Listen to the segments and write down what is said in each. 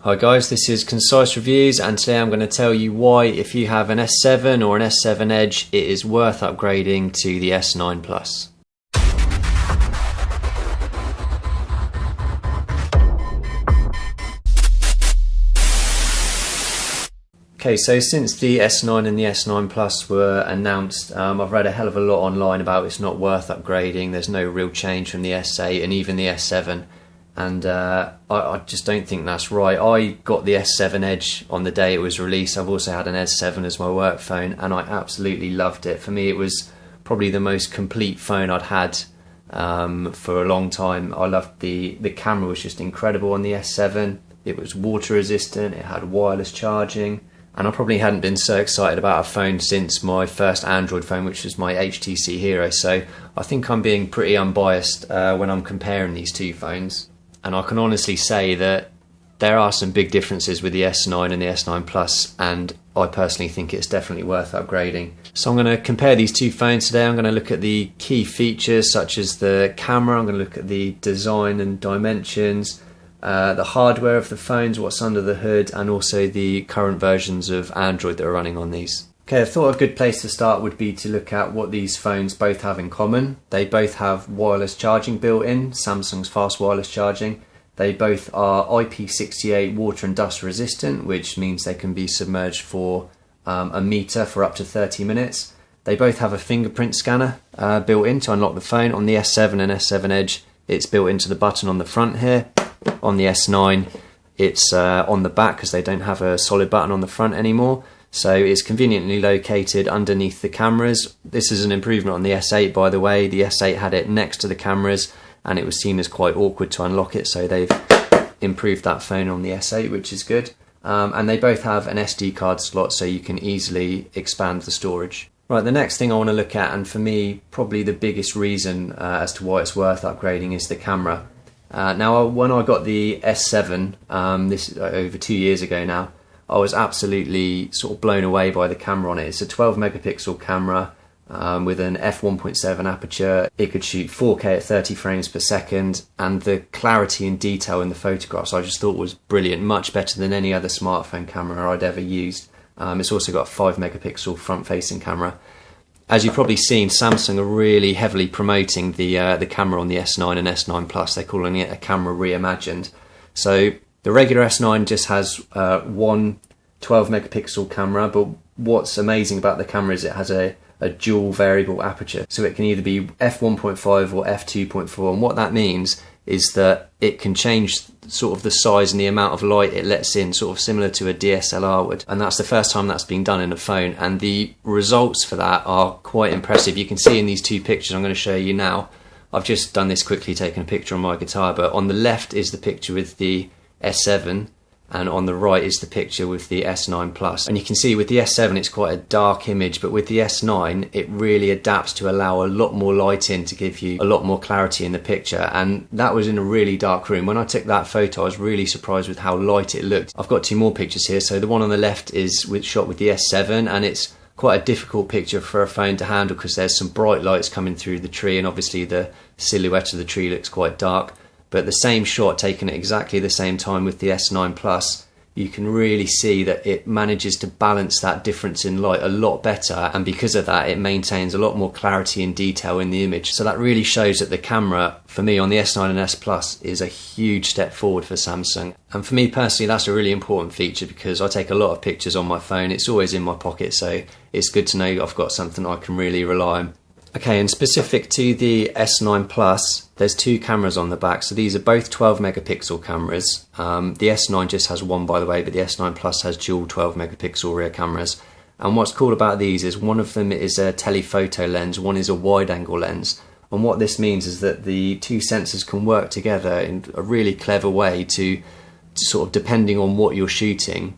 Hi guys, this is Concise Reviews, and today I'm going to tell you why, if you have an S7 or an S7 Edge, it is worth upgrading to the S9 Plus. Okay, so since the S9 and the S9 Plus were announced, I've read a hell of a lot online about it's not worth upgrading, there's no real change from the S8 and even the S7. And I just don't think that's right. I got the S7 Edge on the day it was released. I've also had an S7 as my work phone, and I absolutely loved it. For me, it was probably the most complete phone I'd had for a long time. I loved the camera was just incredible on the S7. It was water resistant, it had wireless charging, and I probably hadn't been so excited about a phone since my first Android phone, which was my HTC Hero. So I think I'm being pretty unbiased when I'm comparing these two phones. And I can honestly say that there are some big differences with the S9 and the S9 Plus, and I personally think it's definitely worth upgrading. So I'm going to compare these two phones today. I'm going to look at the key features such as the camera, I'm going to look at the design and dimensions, the hardware of the phones, what's under the hood, and also the current versions of Android that are running on these. Okay, I thought a good place to start would be to look at what these phones both have in common. They both have wireless charging built in, Samsung's fast wireless charging. They both are IP68 water and dust resistant, which means they can be submerged for a meter for up to 30 minutes. They both have a fingerprint scanner built in to unlock the phone. On the S7 and S7 Edge, it's built into the button on the front here. On the S9, it's on the back because they don't have a solid button on the front anymore. So it's conveniently located underneath the cameras. This is an improvement on the S8, by the way. The S8 had it next to the cameras and it was seen as quite awkward to unlock it, so they've improved that phone on the S8, which is good. And they both have an SD card slot, so you can easily expand the storage. Right, the next thing I want to look at, and for me probably the biggest reason as to why it's worth upgrading, is the camera. Now when I got the S7, this is over 2 years ago now, I was absolutely sort of blown away by the camera on it. It's a 12 megapixel camera with an f1.7 aperture. It could shoot 4K at 30 frames per second, and the clarity and detail in the photographs I just thought was brilliant, much better than any other smartphone camera I'd ever used. It's also got a 5 megapixel front facing camera. As you've probably seen, Samsung are really heavily promoting the camera on the S9 and S9 Plus. They're calling it a camera reimagined. So the regular S9 just has one 12 megapixel camera, but what's amazing about the camera is it has a dual variable aperture. So it can either be f1.5 or f2.4, and what that means is that it can change sort of the size and the amount of light it lets in, sort of similar to a DSLR would. And that's the first time that's been done in a phone, and the results for that are quite impressive. You can see in these two pictures I'm going to show you now. I've just done this quickly, taking a picture on my guitar, but on the left is the picture with the S7, and on the right is the picture with the S9 Plus. And you can see with the S7 it's quite a dark image, but with the S9 it really adapts to allow a lot more light in to give you a lot more clarity in the picture. And that was in a really dark room. When I took that photo I was really surprised with how light it looked. I've got two more pictures here. So the one on the left is shot with the S7, and it's quite a difficult picture for a phone to handle because there's some bright lights coming through the tree, and obviously the silhouette of the tree looks quite dark. But the same shot taken at exactly the same time with the S9 Plus, you can really see that it manages to balance that difference in light a lot better, and because of that it maintains a lot more clarity and detail in the image. So that really shows that the camera, for me on the S9 and S Plus, is a huge step forward for Samsung. And for me personally that's a really important feature because I take a lot of pictures on my phone. It's always in my pocket, so it's good to know I've got something I can really rely on. Okay, and specific to the S9 Plus, there's two cameras on the back. So these are both 12 megapixel cameras. The S9 just has one, by the way, but the S9 Plus has dual 12 megapixel rear cameras. And what's cool about these is one of them is a telephoto lens, one is a wide angle lens. And what this means is that the two sensors can work together in a really clever way to sort of, depending on what you're shooting,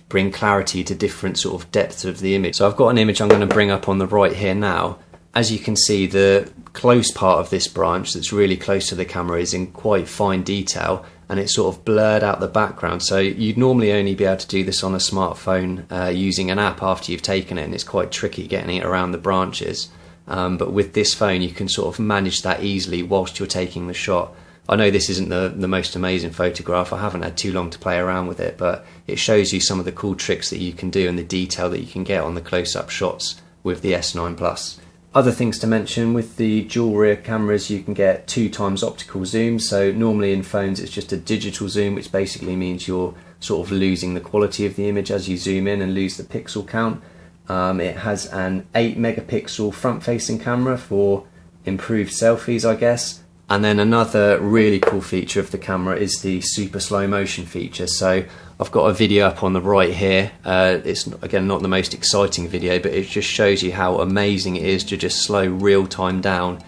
bring clarity to different sort of depths of the image. So I've got an image I'm going to bring up on the right here now. As you can see, the close part of this branch that's really close to the camera is in quite fine detail, and it's sort of blurred out the background. So you'd normally only be able to do this on a smartphone using an app after you've taken it, and it's quite tricky getting it around the branches. But with this phone you can sort of manage that easily whilst you're taking the shot. I know this isn't the most amazing photograph, I haven't had too long to play around with it, but it shows you some of the cool tricks that you can do and the detail that you can get on the close-up shots with the S9 Plus. Other things to mention, with the dual rear cameras you can get 2x optical zoom, so normally in phones it's just a digital zoom, which basically means you're sort of losing the quality of the image as you zoom in and lose the pixel count. It has an 8 megapixel front facing camera for improved selfies, I guess. And then another really cool feature of the camera is the super slow motion feature. So I've got a video up on the right here. It's again not the most exciting video, but it just shows you how amazing it is to just slow real time down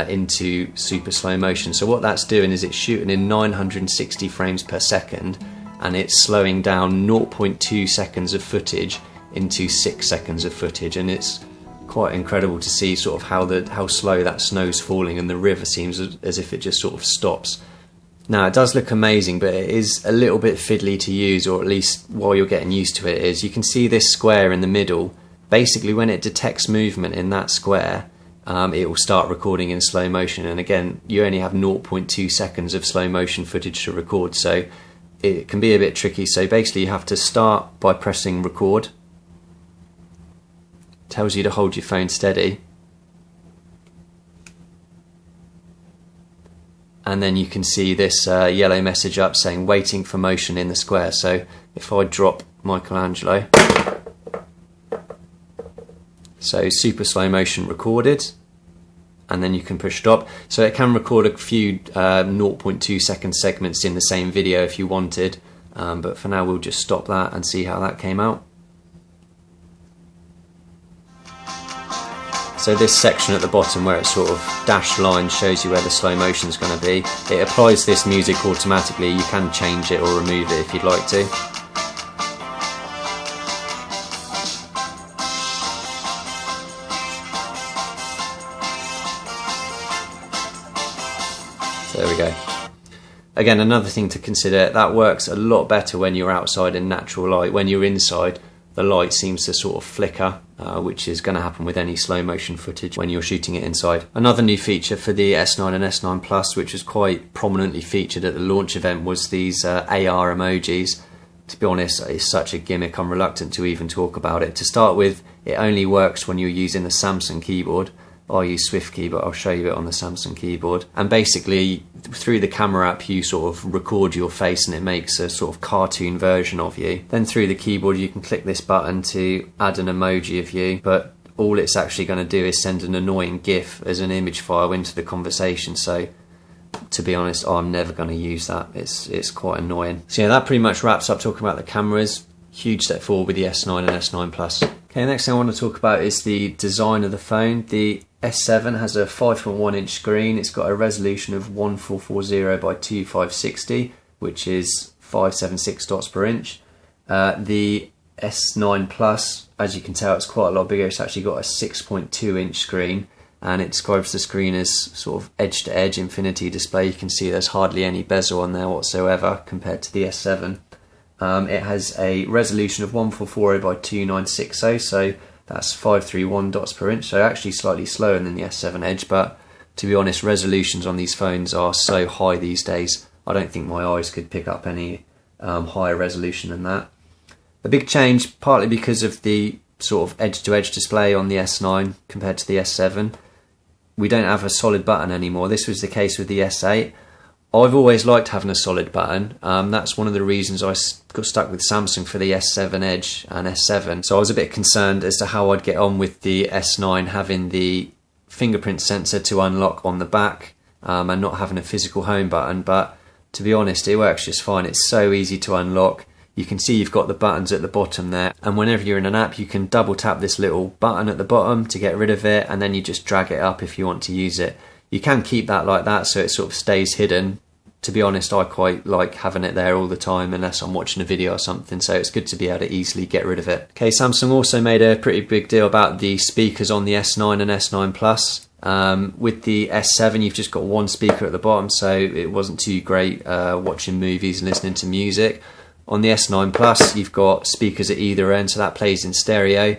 into super slow motion. So what that's doing is it's shooting in 960 frames per second, and it's slowing down 0.2 seconds of footage into 6 seconds of footage, and it's quite incredible to see sort of how slow that snow's falling, and the river seems as if it just sort of stops. Now it does look amazing, but it is a little bit fiddly to use, or at least while you're getting used to it is, you can see this square in the middle. Basically when it detects movement in that square, it will start recording in slow motion, and again you only have 0.2 seconds of slow motion footage to record, so it can be a bit tricky. So basically you have to start by pressing record. Tells you to hold your phone steady, and then you can see this yellow message up saying waiting for motion in the square. So if I drop Michelangelo, so super slow motion recorded, and then you can push stop. So it can record a few 0.2 second segments in the same video if you wanted, but for now we'll just stop that and see how that came out. So this section at the bottom where it's sort of dashed line shows you where the slow motion is going to be. It applies this music automatically. You can change it or remove it if you'd like to. So there we go. Again, another thing to consider, that works a lot better when you're outside in natural light. When you're inside, the light seems to sort of flicker, which is going to happen with any slow motion footage when you're shooting it inside. Another new feature for the S9 and S9 Plus, which was quite prominently featured at the launch event, was these AR emojis. To be honest, it's such a gimmick, I'm reluctant to even talk about it. To start with, it only works when you're using the Samsung keyboard. I use SwiftKey, but I'll show you it on the Samsung keyboard. And basically, through the camera app, you sort of record your face and it makes a sort of cartoon version of you. Then through the keyboard, you can click this button to add an emoji of you, but all it's actually going to do is send an annoying GIF as an image file into the conversation. So, to be honest, I'm never going to use that. It's quite annoying. So yeah, that pretty much wraps up talking about the cameras. Huge step forward with the S9 and S9 Plus. Okay, next thing I want to talk about is the design of the phone. The S7 has a 5.1 inch screen. It's got a resolution of 1440 by 2560, which is 576 dots per inch. The S9 Plus, as you can tell, it's quite a lot bigger. It's actually got a 6.2 inch screen, and it describes the screen as sort of edge to edge infinity display. You can see there's hardly any bezel on there whatsoever compared to the S7. It has a resolution of 1440 by 2960, so that's 531 dots per inch, so actually slightly slower than the S7 Edge, but to be honest, resolutions on these phones are so high these days, I don't think my eyes could pick up any higher resolution than that. A big change, partly because of the sort of edge-to-edge display on the S9 compared to the S7. We don't have a solid button anymore. This was the case with the S8. I've always liked having a solid button. That's one of the reasons I got stuck with Samsung for the S7 Edge and S7. So I was a bit concerned as to how I'd get on with the S9 having the fingerprint sensor to unlock on the back and not having a physical home button. But to be honest, it works just fine. It's so easy to unlock. You can see you've got the buttons at the bottom there, and whenever you're in an app you can double tap this little button at the bottom to get rid of it, and then you just drag it up if you want to use it. You can keep that like that so it sort of stays hidden. To be honest, I quite like having it there all the time unless I'm watching a video or something, so it's good to be able to easily get rid of it. Okay, Samsung also made a pretty big deal about the speakers on the S9 and S9 Plus. With the S7 you've just got one speaker at the bottom, so it wasn't too great watching movies and listening to music. On the S9 Plus you've got speakers at either end, so that plays in stereo.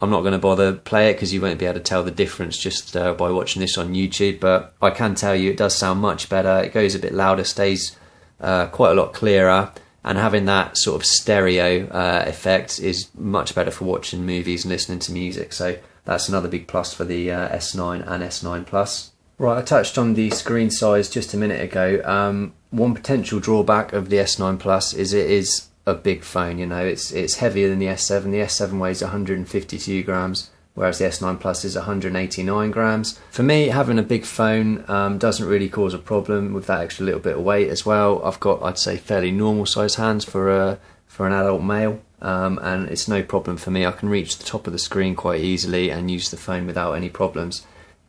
I'm not going to bother play it because you won't be able to tell the difference just by watching this on YouTube, but I can tell you it does sound much better. It goes a bit louder, stays quite a lot clearer, and having that sort of stereo effect is much better for watching movies and listening to music. So that's another big plus for the S9 and S9 Plus. Right, I touched on the screen size just a minute ago. One potential drawback of the S9 Plus is it is a big phone. You know, it's heavier than the S7. The S7 weighs 152 grams, whereas the S9 Plus is 189 grams. For me, having a big phone doesn't really cause a problem with that extra little bit of weight as well. I've got, I'd say, fairly normal size hands for an adult male, and it's no problem for me. I can reach the top of the screen quite easily and use the phone without any problems.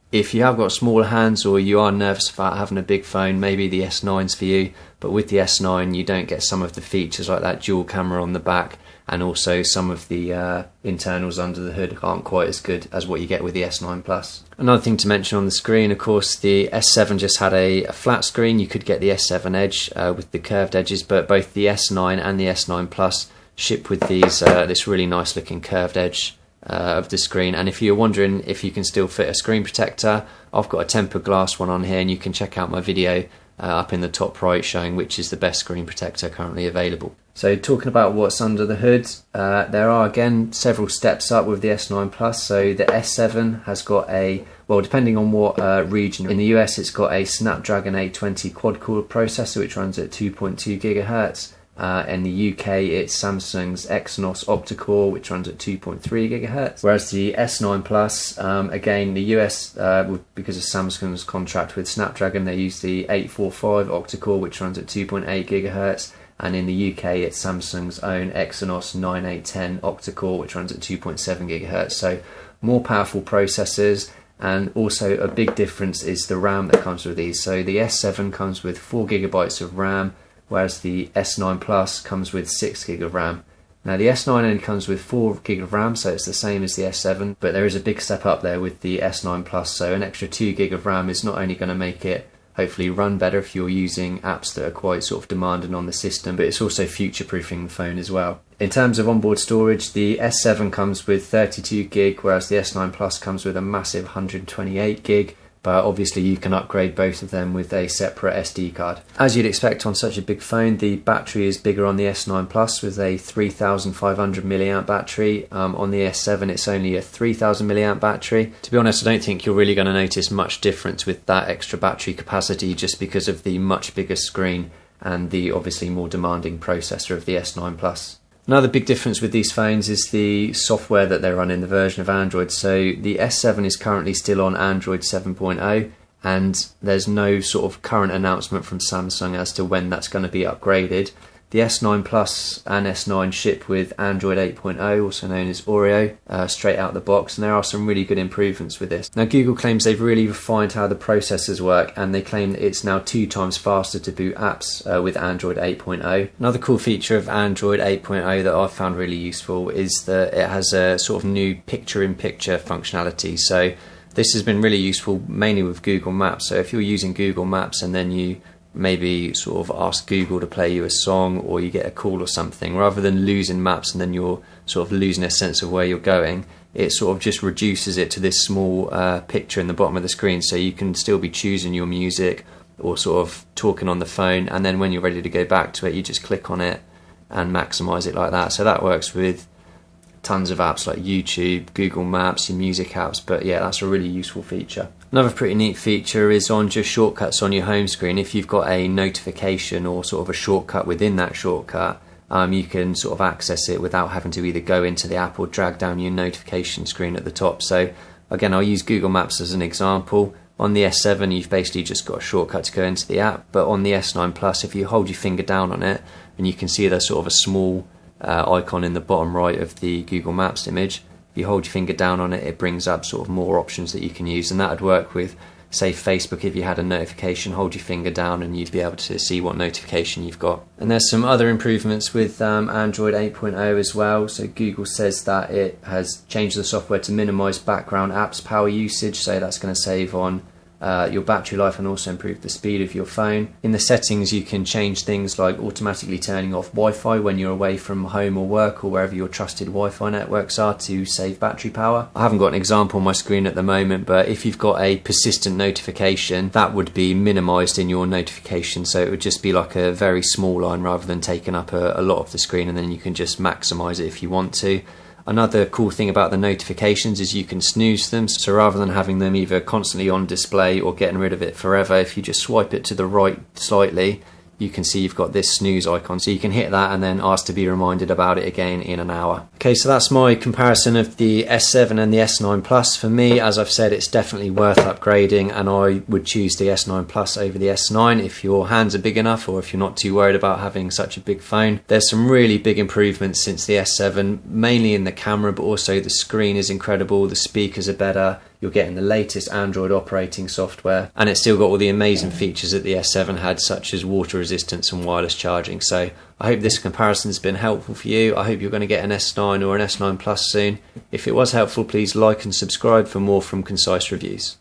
If you have got smaller hands or you are nervous about having a big phone, maybe the S9's for you, but with the S9 you don't get some of the features like that dual camera on the back, and also some of the internals under the hood aren't quite as good as what you get with the S9 Plus. Another thing to mention on the screen, of course, the S7 just had a flat screen. You could get the S7 Edge with the curved edges, but both the S9 and the S9 Plus ship with these this really nice looking curved edge of the screen. And if you're wondering if you can still fit a screen protector, I've got a tempered glass one on here, and you can check out my video up in the top right showing which is the best screen protector currently available. So talking about what's under the hood, there are again several steps up with the S9 Plus. So the S7 has got a, well, depending on what region, in the US it's got a Snapdragon 820 quad-core processor which runs at 2.2 gigahertz. In the UK it's Samsung's Exynos octa-core which runs at 2.3 gigahertz, whereas the S9 Plus, again the US, because of Samsung's contract with Snapdragon, they use the 845 octa-core which runs at 2.8 gigahertz, and in the UK it's Samsung's own Exynos 9810 octa-core which runs at 2.7 gigahertz. So more powerful processors, and also a big difference is the RAM that comes with these. So the S7 comes with 4 gigabytes of RAM, whereas the S9 Plus comes with 6 gig of RAM. Now the S9 only comes with 4 gig of RAM, so it's the same as the S7, but there is a big step up there with the S9 Plus, so an extra 2 gig of RAM is not only going to make it hopefully run better if you're using apps that are quite sort of demanding on the system, but it's also future-proofing the phone as well. In terms of onboard storage, the S7 comes with 32 gig, whereas the S9 Plus comes with a massive 128 gig, but obviously you can upgrade both of them with a separate SD card. As you'd expect on such a big phone, the battery is bigger on the S9 Plus with a 3500 mAh battery. On the S7 it's only a 3000 mAh battery. To be honest, I don't think you're really going to notice much difference with that extra battery capacity just because of the much bigger screen and the obviously more demanding processor of the S9 Plus. Another big difference with these phones is the software that they run in, the version of Android. So the S7 is currently still on Android 7.0, and there's no sort of current announcement from Samsung as to when that's going to be upgraded. The S9 Plus and S9 ship with Android 8.0, also known as Oreo, straight out the box, and there are some really good improvements with this. Now Google claims they've really refined how the processors work, and they claim that it's now 2 times faster to boot apps with Android 8.0. Another cool feature of Android 8.0 that I've found really useful is that it has a sort of new picture-in-picture functionality. So this has been really useful mainly with Google Maps. So if you're using Google Maps and then you maybe sort of ask Google to play you a song, or you get a call or something, rather than losing maps and then you're sort of losing a sense of where you're going, it sort of just reduces it to this small picture in the bottom of the screen, so you can still be choosing your music or sort of talking on the phone, and then when you're ready to go back to it you just click on it and maximize it like that. So that works with tons of apps like YouTube, Google Maps, your music apps, but yeah, that's a really useful feature. Another pretty neat feature is on just shortcuts on your home screen. If you've got a notification or sort of a shortcut within that shortcut, you can sort of access it without having to either go into the app or drag down your notification screen at the top. So again, I'll use Google Maps as an example. On the S7 you've basically just got a shortcut to go into the app, but on the S9 Plus, if you hold your finger down on it, and you can see there's sort of a small icon in the bottom right of the Google Maps image. If you hold your finger down on it, it brings up sort of more options that you can use, and that would work with, say, Facebook. If you had a notification, hold your finger down and you'd be able to see what notification you've got. And there's some other improvements with Android 8.0 as well. So Google says that it has changed the software to minimize background apps power usage, so that's going to save on your battery life and also improve the speed of your phone. In the settings you can change things like automatically turning off Wi-Fi when you're away from home or work or wherever your trusted Wi-Fi networks are to save battery power. I haven't got an example on my screen at the moment, but if you've got a persistent notification, that would be minimized in your notification, so it would just be like a very small line rather than taking up a lot of the screen, and then you can just maximize it if you want to. Another cool thing about the notifications is you can snooze them, so rather than having them either constantly on display or getting rid of it forever, if you just swipe it to the right slightly, you can see you've got this snooze icon, so you can hit that and then ask to be reminded about it again in an hour. Okay, so that's my comparison of the S7 and the S9 Plus. For me, as I've said, it's definitely worth upgrading, and I would choose the S9 Plus over the S9 if your hands are big enough or if you're not too worried about having such a big phone. There's some really big improvements since the S7, mainly in the camera, but also the screen is incredible, the speakers are better, you're getting the latest Android operating software, and it's still got all the amazing features that the S7 had, such as water resistance and wireless charging. So I hope this comparison has been helpful for you. I hope you're going to get an S9 or an S9 Plus soon. If it was helpful, please like and subscribe for more from Concise Reviews.